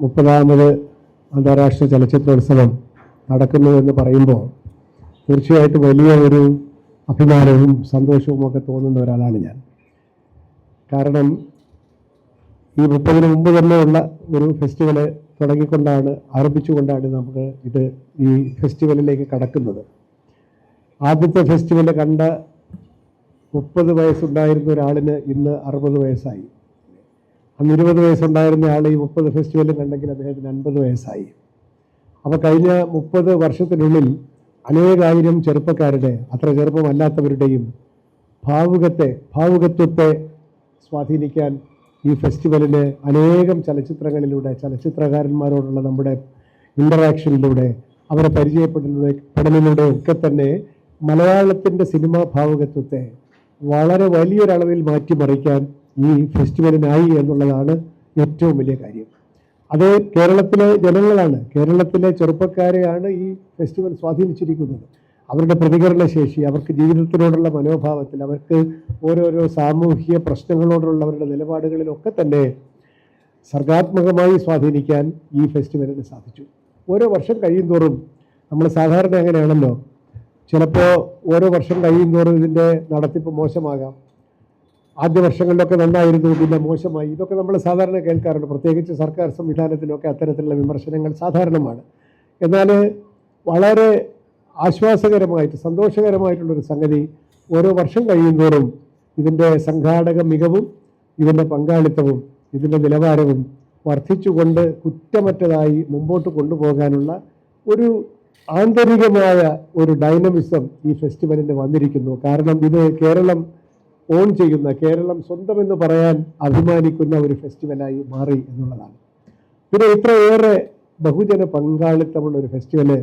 30ാമത് അന്താരാഷ്ട്ര ചലച്ചിത്രോത്സവം നടക്കുന്നു എന്ന് പറയുമ്പോൾ തീർച്ചയായിട്ടും വലിയ ഒരു അഭിമാനവും സന്തോഷവും ഒക്കെ തോന്നുന്ന ഒരാളാണ് ഞാൻ. കാരണം ഈ 30-ന് മുമ്പ് തന്നെ ഉള്ള ഒരു ഫെസ്റ്റിവൽ ആരംഭിച്ചുകൊണ്ടാണ് നമുക്ക് ഈ ഫെസ്റ്റിവലിലേക്ക് കടക്കുന്നത്. ആദ്യത്തെ ഫെസ്റ്റിവൽ കണ്ട 30 വയസ്സുണ്ടായിരുന്ന ഒരാളിന് ഇന്ന് 60 വയസ്സായി. അന്ന് 20 വയസ്സുണ്ടായിരുന്ന ആൾ ഈ 30 ഫെസ്റ്റിവലും കണ്ടെങ്കിൽ അദ്ദേഹത്തിന് 50 വയസ്സായി. അപ്പോൾ കഴിഞ്ഞ 30 വർഷത്തിനുള്ളിൽ അനേകായിരം ചെറുപ്പക്കാരുടെ, അത്ര ചെറുപ്പമല്ലാത്തവരുടെയും ഭാവുകത്വത്തെ സ്വാധീനിക്കാൻ ഈ ഫെസ്റ്റിവലിന് അനേകം ചലച്ചിത്രങ്ങളിലൂടെ, ചലച്ചിത്രകാരന്മാരോടുള്ള നമ്മുടെ ഇൻ്ററാക്ഷനിലൂടെ, അവരെ പരിചയപ്പെടലിലൂടെ ഒക്കെ തന്നെ മലയാളത്തിൻ്റെ സിനിമാ ഭാവുകത്വത്തെ വളരെ വലിയൊരളവിൽ മാറ്റിമറിക്കാൻ ഈ ഫെസ്റ്റിവലിനായി എന്നുള്ളതാണ് ഏറ്റവും വലിയ കാര്യം. അത് കേരളത്തിലെ ജനങ്ങളാണ്, കേരളത്തിലെ ചെറുപ്പക്കാരെയാണ് ഈ ഫെസ്റ്റിവൽ സ്വാധീനിച്ചിരിക്കുന്നത്. അവരുടെ പ്രതികരണശേഷി, അവർക്ക് ജീവിതത്തിനോടുള്ള മനോഭാവത്തിൽ, അവർക്ക് ഓരോരോ സാമൂഹിക പ്രശ്നങ്ങളോടുള്ള അവരുടെ നിലപാടുകളിലൊക്കെ തന്നെ സർഗാത്മകമായി സ്വാധീനിക്കാൻ ഈ ഫെസ്റ്റിവലിന് സാധിച്ചു. ഓരോ വർഷം കഴിയുന്തോറും നമ്മൾ സാധാരണ അങ്ങനെയാണല്ലോ, ചിലപ്പോൾ ഓരോ വർഷം കഴിയുന്തോറും ഇതിൻ്റെ നടത്തിപ്പ് മോശമാകാം. ആദ്യ വർഷങ്ങളിലൊക്കെ നന്നായിരുന്നു, പിന്നെ മോശമായി. ഇതൊക്കെ നമ്മൾ സാധാരണ കേൾക്കാറുണ്ട്. പ്രത്യേകിച്ച് സർക്കാർ സംവിധാനത്തിലൊക്കെ അത്തരത്തിലുള്ള വിമർശനങ്ങൾ സാധാരണമാണ്. എന്നാൽ വളരെ ആശ്വാസകരമായിട്ട്, സന്തോഷകരമായിട്ടുള്ളൊരു സംഗതി, ഓരോ വർഷം കഴിയുന്തോറും ഇതിൻ്റെ സംഘാടക മികവും ഇതിൻ്റെ പങ്കാളിത്തവും ഇതിൻ്റെ നിലവാരവും വർദ്ധിച്ചുകൊണ്ട് കുറ്റമറ്റതായി മുമ്പോട്ട് കൊണ്ടുപോകാനുള്ള ഒരു ആന്തരികമായ ഒരു ഡൈനമിസം ഈ ഫെസ്റ്റിവലിന് വന്നിരിക്കുന്നു. കാരണം ഇത് കേരളം ഓൺ ചെയ്യുന്ന, കേരളം സ്വന്തമെന്ന് പറയാൻ അഭിമാനിക്കുന്ന ഒരു ഫെസ്റ്റിവലായി മാറി എന്നുള്ളതാണ്. പിന്നെ ഇത്രയേറെ ബഹുജന പങ്കാളിത്തമുള്ള ഒരു ഫെസ്റ്റിവല്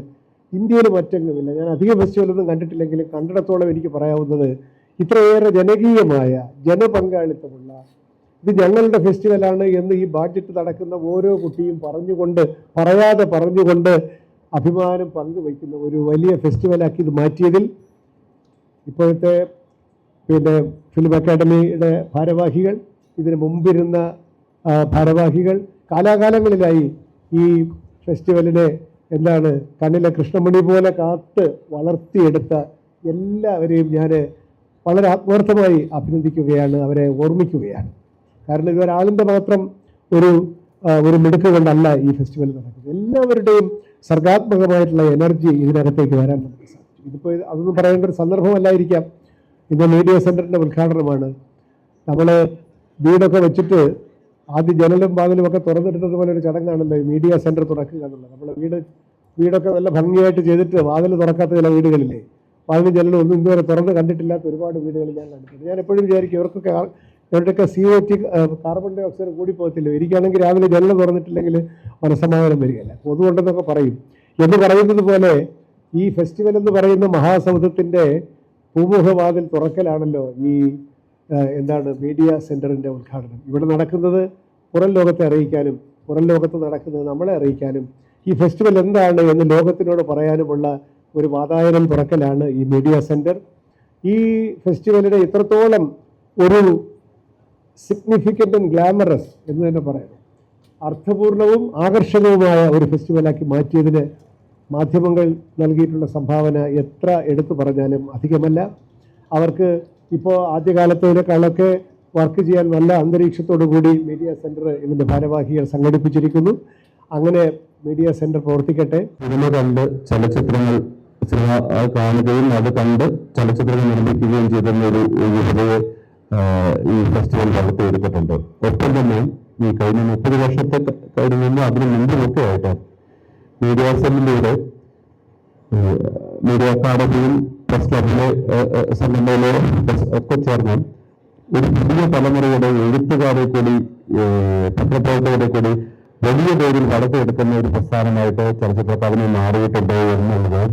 ഇന്ത്യയിൽ മറ്റെങ്ങുമില്ല. ഞാൻ അധികം ഫെസ്റ്റിവലൊന്നും കണ്ടിട്ടില്ലെങ്കിലും കണ്ടിടത്തോളം എനിക്ക് പറയാവുന്നത് ഇത്രയേറെ ജനകീയമായ, ജനപങ്കാളിത്തമുള്ള, ഇത് ഞങ്ങളുടെ ഫെസ്റ്റിവലാണ് എന്ന് ഈ ബഡ്ജറ്റ് നടക്കുന്ന ഓരോ കുട്ടിയും പറയാതെ പറഞ്ഞുകൊണ്ട് അഭിമാനം പങ്കുവയ്ക്കുന്ന ഒരു വലിയ ഫെസ്റ്റിവലാക്കി ഇത് മാറ്റിയതിൽ ഇപ്പോഴത്തെ ഫിലിം അക്കാഡമിയുടെ ഭാരവാഹികൾ, ഇതിന് മുമ്പിരുന്ന ഭാരവാഹികൾ, കാലാകാലങ്ങളിലായി ഈ ഫെസ്റ്റിവലിനെ കണ്ണിലെ കൃഷ്ണമണി പോലെ കാത്ത് വളർത്തിയെടുത്ത എല്ലാവരെയും ഞാൻ വളരെ ആത്മാർത്ഥമായി അഭിനന്ദിക്കുകയാണ്, അവരെ ഓർമ്മിക്കുകയാണ്. കാരണം ഇതൊരാളിൻ്റെ മാത്രം ഒരു മിടുക്ക് കൊണ്ടല്ല ഈ ഫെസ്റ്റിവൽ നടക്കുന്നത്. എല്ലാവരുടെയും സർഗാത്മകമായിട്ടുള്ള എനർജി ഇതിനകത്തേക്ക് വരാൻ നമുക്ക് സാധിച്ചു. ഇതിപ്പോൾ അതൊന്നും പറയേണ്ട ഒരു സന്ദർഭമല്ലായിരിക്കാം. ഇന്ന് മീഡിയ സെൻറ്ററിൻ്റെ ഉദ്ഘാടനമാണ്. നമ്മൾ വീടൊക്കെ വെച്ചിട്ട് ആദ്യം ജനലും വാതിലും ഒക്കെ തുറന്നിടുന്നത് പോലെ ഒരു ചടങ്ങാണല്ലോ ഈ മീഡിയ സെൻറ്റർ തുറക്കുക എന്നുള്ളത്. നമ്മൾ വീടൊക്കെ നല്ല ഭംഗിയായിട്ട് ചെയ്തിട്ട് വാതിൽ തുറക്കാത്ത ചില വീടുകളില്ലേ, വാതിലും ജനലും ഒന്നും ഇതുവരെ തുറന്ന് കണ്ടിട്ടില്ലാത്ത ഒരുപാട് വീടുകൾ ഞാൻ കണ്ടിട്ടുണ്ട്. ഞാൻ എപ്പോഴും വിചാരിക്കും ഇവരുടെയൊക്കെ CO2 കാർബൺ ഡൈ ഓക്സൈഡ് കൂടി പോകത്തില്ലോ. എനിക്കാണെങ്കിൽ രാവിലെ ജനൽ തുറന്നിട്ടില്ലെങ്കിൽ മനസ്സമാധാനം വരികയില്ല, കൊതുകൊണ്ടെന്നൊക്കെ പറയും. എന്ന് പറയുന്നത് പോലെ ഈ ഫെസ്റ്റിവൽ എന്ന് പറയുന്ന മഹാസൗധത്തിൻ്റെ പൂമുഖവാതിൽ തുറക്കലാണല്ലോ ഈ മീഡിയ സെൻറ്ററിൻ്റെ ഉദ്ഘാടനം. ഇവിടെ നടക്കുന്നത് പുറം ലോകത്തെ അറിയിക്കാനും, പുറം ലോകത്ത് നടക്കുന്നത് നമ്മളെ അറിയിക്കാനും, ഈ ഫെസ്റ്റിവൽ എന്താണ് എന്ന് ലോകത്തിനോട് പറയാനുമുള്ള ഒരു വാതായനം തുറക്കലാണ് ഈ മീഡിയ സെൻറ്റർ. ഈ ഫെസ്റ്റിവലിനെ ഇത്രത്തോളം ഒരു സിഗ്നിഫിക്കൻ്റ് ആൻഡ് ഗ്ലാമറസ് എന്ന് തന്നെ പറയണം, അർത്ഥപൂർണവും ആകർഷകവുമായ ഒരു ഫെസ്റ്റിവലാക്കി മാറ്റിയതിന് മാധ്യമങ്ങൾ നൽകിയിട്ടുള്ള സംഭാവന എത്ര എടുത്തു പറഞ്ഞാലും അധികമല്ല. അവർക്ക് ഇപ്പോൾ ആദ്യകാലത്തേക്കാളൊക്കെ വർക്ക് ചെയ്യാൻ നല്ല അന്തരീക്ഷത്തോടു കൂടി മീഡിയ സെൻറ്റർ ഇതിൻ്റെ ഭാരവാഹികൾ സംഘടിപ്പിച്ചിരിക്കുന്നു. അങ്ങനെ മീഡിയ സെൻറ്റർ പ്രവർത്തിക്കട്ടെ. സിനിമ കണ്ട് സിനിമ കാണുകയും അത് കണ്ട് ചലച്ചിത്രങ്ങൾ നിർമ്മിക്കുകയും ചെയ്തെന്ന ഒരു യുവതയെ ഈ ഫെസ്റ്റിവൽ വളർത്തിയെടുത്തിട്ടുണ്ട്. ഒപ്പം തന്നെ ഈ കഴിഞ്ഞ 30 വർഷത്തെ കഴിഞ്ഞ അതിന് മുമ്പുമൊക്കെ ആയിട്ട് മീഡിയ സെല്ലിലൂടെ മീഡിയ അക്കാഡമിയും പ്രസ് ക്ലബിലെ സംഘടനയിലെ ഒക്കെ ചേർന്ന് ഒരു പുതിയ തലമുറയുടെ എഴുത്തുകാരെ കൂടി, പത്രപ്രവർത്തകരെ കൂടി വലിയ തോതിൽ വളർത്തിയെടുക്കുന്ന ഒരു പ്രസ്ഥാനമായിട്ട് ചലച്ചിത്ര അക്കാദമി മാറിയിട്ടുണ്ട് എന്നുള്ളത്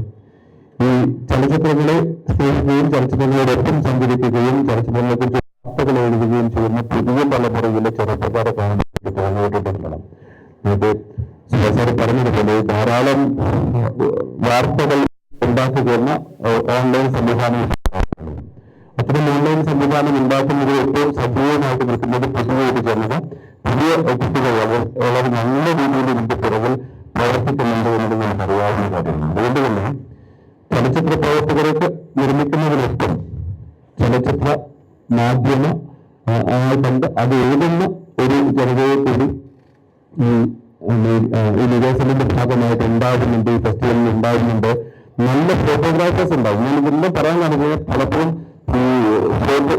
ഈ ചലച്ചിത്രങ്ങളെ സ്നേഹിക്കുകയും ചലച്ചിത്രങ്ങളോടൊപ്പം സഞ്ചരിക്കുകയും ചലച്ചിത്രങ്ങളെക്കുറിച്ച് വാർത്തകൾ എഴുതുകയും ചെയ്യുന്ന പുതിയ തലമുറയിലെ ചെറുപ്പക്കാരെ കാണാൻ തോന്നിയിട്ടുണ്ടാകണം. ഇത് സുഭാഷ് പറഞ്ഞതുപോലെ ധാരാളം വാർത്തകൾ ഉണ്ടാക്കുകയെന്ന ഓൺലൈൻ സംവിധാനം, അത്തരം ഓൺലൈൻ സംവിധാനം ഉണ്ടാക്കുന്നതിൽ ഏറ്റവും സജീവമായിട്ട് നിൽക്കുന്നത് പുതിയ ഒരു ജനത പുതിയ കുട്ടികൾ വളരെ നല്ല രീതിയിൽ ഇതിന്റെ പിറകിൽ പ്രവർത്തിക്കുന്നുണ്ട് എന്നത് നമുക്ക് അറിയാവുന്ന കാര്യമാണ്. അതുകൊണ്ട് തന്നെ ചലച്ചിത്ര പ്രവർത്തകർക്ക് നിർമ്മിക്കുന്നതിനൊപ്പം ചലച്ചിത്ര മാധ്യമ കണ്ട് അത് എഴുതുന്ന ഒരു ജനതയെ കൂടി ഈ വികസനത്തിന്റെ ഭാഗമായിട്ട് ഉണ്ടാകുന്നുണ്ട്, ഈ ഫെസ്റ്റിവലിൽ ഉണ്ടാകുന്നുണ്ട്. നല്ല ഫോട്ടോഗ്രാഫേഴ്സ് ഉണ്ടാവും. ഞാൻ ഇതെല്ലാം പറയാൻ കാണിക്കുന്നത് പലപ്പോഴും ഈ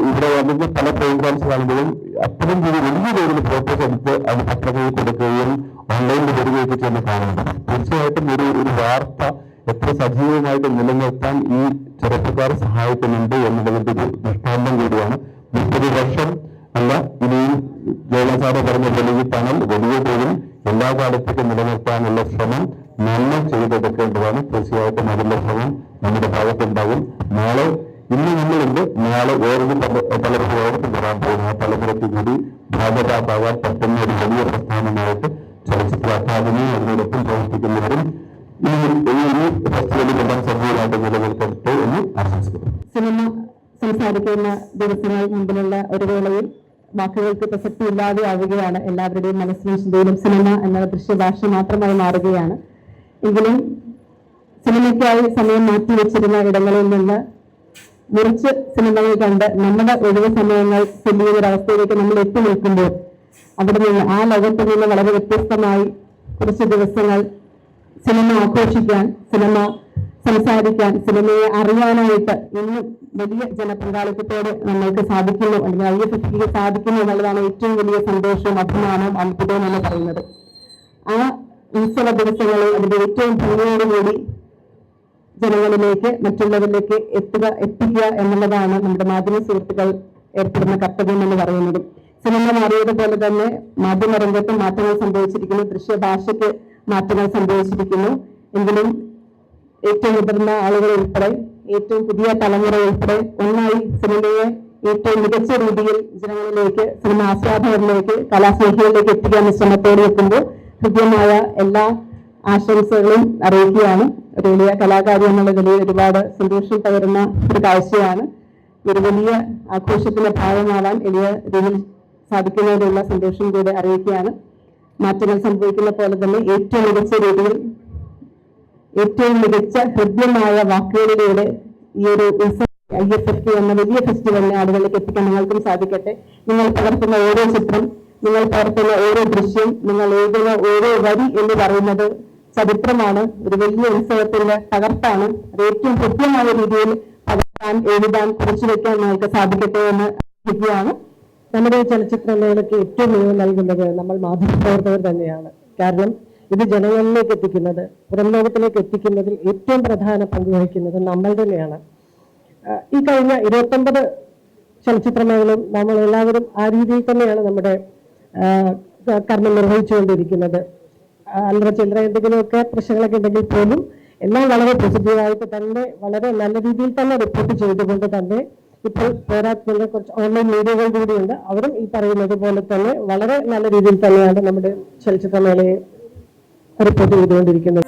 ഇവിടെ വന്നിട്ട് പല പ്രോഗ്രാംസ് കാണുമ്പോഴും അത്രയും വലിയ തോതിൽ ഫോട്ടോസ് എടുത്ത് അത് പത്രങ്ങളിൽ കൊടുക്കുകയും ഓൺലൈനിൽ വരികയൊക്കെ ചെയ്യുന്ന കാണുന്നുണ്ട്. തീർച്ചയായിട്ടും ഒരു വാർത്ത എത്ര സജീവമായിട്ട് നിലനിർത്താൻ ഈ ചെറുപ്പക്കാർ സഹായിക്കുന്നുണ്ട് എന്നുള്ളതിന്റെ ഒരു ദൃഷ്ടാന്തം കൂടിയാണ്. 30 വർഷം അല്ല, ഇനിയും ജയലസാറ് പറഞ്ഞ വലിയ ടണൽ വലിയ തോതിൽ എല്ലാ കാലത്തേക്കും നിലനിർത്താനുള്ള ശ്രമം നമ്മൾ ചെയ്തെടുക്കേണ്ടതാണ്. തീർച്ചയായിട്ടും അതിനുള്ള ശ്രമം നമ്മുടെ ഭാഗത്തുണ്ടാകും. ഇന്ന് നമ്മളുണ്ട്, നാളെ വേറൊരു തലമുറയോടൊത്ത് വരാൻ പോകുന്ന ആ തലമുറയ്ക്ക് കൂടി ഭാഗത്താകാൻ പറ്റുന്ന ഒരു വലിയ പ്രസ്ഥാനമായിട്ട് ചലച്ചിത്ര അക്കാദമി അതിനോടൊപ്പം പ്രവർത്തിക്കുന്നവരും ഈ ഫെസ്റ്റിവലിൽ എല്ലാം സജീവമായിട്ട് നിലനിൽക്കട്ടെ എന്ന് ആശംസിക്കുന്നു. സിനിമ സംസാരിക്കുന്ന ദിവസങ്ങൾ മുമ്പിലുള്ള ഒരു വേളയിൽ വാക്കുകൾക്ക് പ്രസക്തി ഇല്ലാതെ ആവുകയാണ്. എല്ലാവരുടെയും മനസ്സിലും ചിന്തയിലും സിനിമ എന്ന ദൃശ്യഭാഷ മാത്രമായി മാറുകയാണ്. എങ്കിലും സിനിമയ്ക്കായി സമയം മാറ്റിവെച്ചിരുന്ന ഇടങ്ങളിൽ നിന്ന് മുറിച്ച് സിനിമകൾ കണ്ട് നമ്മുടെ ഒഴിവ് സമയങ്ങൾ ചെല്ലുന്ന ഒരവസ്ഥയിലേക്ക് നമ്മൾ എത്തി നിൽക്കുമ്പോൾ അവിടെ നിന്ന് ആ ലോകത്തിൽ നിന്ന് വളരെ വ്യത്യസ്തമായി കുറച്ച് ദിവസങ്ങൾ സിനിമ ആഘോഷിക്കാൻ, സിനിമ സംസാരിക്കാൻ, സിനിമയെ അറിയാനായിട്ട് ഇന്നും വലിയ ജനപങ്കാളിത്തത്തോടെ നമ്മൾക്ക് സാധിക്കുന്നു, അല്ലെങ്കിൽ IFFK സാധിക്കുന്നു എന്നുള്ളതാണ് ഏറ്റവും വലിയ സന്തോഷവും അഭിമാനവും അത്ഭുതവും എന്ന് പറയുന്നത്. ആ ഉത്സവ ദിവസങ്ങളിൽ അതിന്റെ ഏറ്റവും ഭംഗിയോടുകൂടി ജനങ്ങളിലേക്ക്, മറ്റുള്ളവരിലേക്ക് എത്തിക്കുക എന്നുള്ളതാണ് നമ്മുടെ മാധ്യമ സുഹൃത്തുക്കൾ ഏർപ്പെടുന്ന കർത്തവ്യം എന്ന് പറയുന്നത്. സിനിമ മാറിയതുപോലെ തന്നെ മാധ്യമ രംഗത്തും മാറ്റങ്ങൾ സംഭവിച്ചിരിക്കുന്നു, ദൃശ്യഭാഷയ്ക്ക് മാറ്റങ്ങൾ സംഭവിച്ചിരിക്കുന്നു. എങ്കിലും ഏറ്റവും മുതിർന്ന ആളുകൾ ഉൾപ്പെടെ, ഏറ്റവും പുതിയ തലമുറ ഉൾപ്പെടെ ഒന്നായി സിനിമയെ ഏറ്റവും മികച്ച രീതിയിൽ ജനങ്ങളിലേക്ക്, സിനിമ ആസ്വാദകരിലേക്ക്, കലാസ്നേഹികളിലേക്ക് എത്തിക്കാൻ ശ്രമത്തോടെ എത്തുമ്പോൾ ഹൃദ്യമായ എല്ലാ ആശംസകളും അറിയിക്കുകയാണ്. ഒരു വലിയ കലാകാരി എന്നുള്ള നിലയിൽ ഒരുപാട് സന്തോഷം പകരുന്ന ഒരു കാഴ്ചയാണ്. ഒരു വലിയ ആഘോഷത്തിന്റെ ഭാഗമാവാൻ വലിയ രീതിയിൽ സാധിക്കുന്നതിനുള്ള സന്തോഷം കൂടെ അറിയിക്കുകയാണ്. മാറ്റങ്ങൾ സംഭവിക്കുന്ന പോലെ തന്നെ ഏറ്റവും മികച്ച രീതിയിൽ, ഏറ്റവും മികച്ച ഹൃദ്യമായ വാക്കുകളിലൂടെ ഈ ഒരു IFFK എന്ന വലിയ ഫെസ്റ്റിവലിനെ ആളുകളിലേക്ക് എത്തിക്കാൻ നിങ്ങൾക്കും സാധിക്കട്ടെ. നിങ്ങൾ പകർത്തുന്ന ഓരോ ചിത്രം, നിങ്ങൾ പകർത്തുന്ന ഓരോ ദൃശ്യം, നിങ്ങൾ എഴുതുന്ന ഓരോ വരി എന്ന് പറയുന്നത് ചരിത്രമാണ്, ഒരു വലിയ ഉത്സവത്തിന്റെ പകർപ്പാണ്. അത് ഏറ്റവും കൃത്യമായ രീതിയിൽ പകർത്താൻ, എഴുതാൻ, കുറിച്ചു വെക്കാൻ നിങ്ങൾക്ക് സാധിക്കട്ടെ എന്ന് ആഗ്രഹിക്കുകയാണ്. നമ്മുടെ ചലച്ചിത്രമേളയ്ക്ക് ഏറ്റവും മികവ് നൽകുന്നത് നമ്മൾ മാധ്യമപ്രവർത്തകർ തന്നെയാണ്. കാരണം ഇത് ജനങ്ങളിലേക്ക് എത്തിക്കുന്നത്, പുറം ലോകത്തിലേക്ക് എത്തിക്കുന്നതിൽ ഏറ്റവും പ്രധാന പങ്ക് വഹിക്കുന്നത് നമ്മൾ തന്നെയാണ്. ഈ കഴിഞ്ഞ 29 ചലച്ചിത്രമേളകളും നമ്മൾ എല്ലാവരും ആ രീതിയിൽ തന്നെയാണ് നമ്മുടെ കർമ്മം നിർവഹിച്ചുകൊണ്ടിരിക്കുന്നത്. അല്ലറ ചില്ലറ എന്തെങ്കിലുമൊക്കെ പ്രശ്നങ്ങളൊക്കെ ഉണ്ടെങ്കിൽ പോലും എല്ലാം വളരെ പോസിറ്റീവായിട്ട് തന്നെ, വളരെ നല്ല രീതിയിൽ തന്നെ റിപ്പോർട്ട് ചെയ്തുകൊണ്ട് തന്നെ ഇപ്പോൾ പോരാത്തതിന്റെ കുറച്ച് ഓൺലൈൻ മീഡിയകൾ കൂടിയുണ്ട്. അവരും ഈ പറയുന്നത് പോലെ തന്നെ വളരെ നല്ല രീതിയിൽ തന്നെയാണ് നമ്മുടെ ചലച്ചിത്രമേളയെ റിപ്പോർട്ട് ചെയ്തുകൊണ്ടിരിക്കുന്നത്.